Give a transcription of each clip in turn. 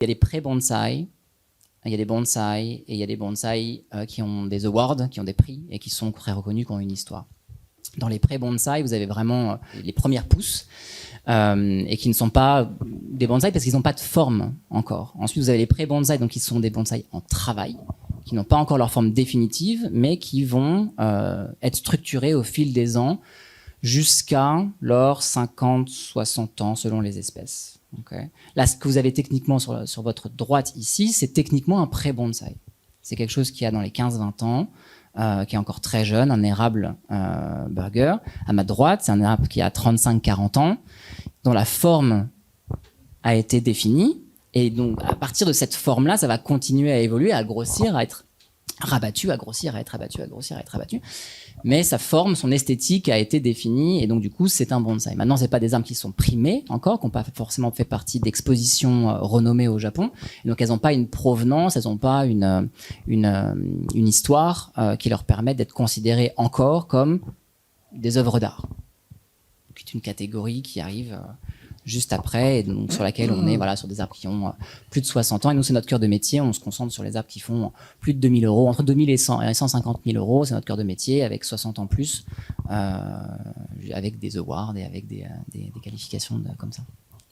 Il y a des pré-bonsaïs, il y a des bonsaïs, et il y a des bonsaïs qui ont des awards, qui ont des prix, et qui sont très reconnus, qui ont une histoire. Dans les pré-bonsaïs, vous avez vraiment les premières pousses, et qui ne sont pas des bonsaïs parce qu'ils n'ont pas de forme encore. Ensuite, vous avez les pré-bonsaïs, donc qui sont des bonsaïs en travail, qui n'ont pas encore leur forme définitive, mais qui vont être structurés au fil des ans jusqu'à leurs 50, 60 ans selon les espèces. Okay. Là, ce que vous avez techniquement sur votre droite ici, c'est techniquement un pré-bonsaï. C'est quelque chose qui a dans les 15-20 ans, qui est encore très jeune, un érable burger. À ma droite, c'est un érable qui a 35-40 ans, dont la forme a été définie. Et donc, à partir de cette forme-là, ça va continuer à évoluer, à grossir, à être rabattu, à grossir, à être rabattu, à grossir, à être rabattu. Mais sa forme, son esthétique a été définie, et donc du coup, c'est un bonsaï. Maintenant, c'est pas des arbres qui sont primés encore, qui n'ont pas forcément fait partie d'expositions renommées au Japon. Et donc, elles n'ont pas une provenance, elles n'ont pas une histoire qui leur permet d'être considérées encore comme des œuvres d'art. C'est une catégorie qui arrive juste après, et donc sur laquelle on est sur des arbres qui ont plus de 60 ans. Et nous, c'est notre cœur de métier. On se concentre sur les arbres qui font plus de 2000 euros, entre 2000 et 150 000 euros. C'est notre cœur de métier, avec 60 ans plus, avec des awards et avec des qualifications comme ça,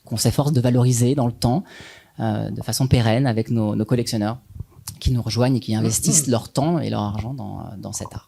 qu'on s'efforce de valoriser dans le temps, de façon pérenne, avec nos collectionneurs qui nous rejoignent et qui investissent leur temps et leur argent dans cet art.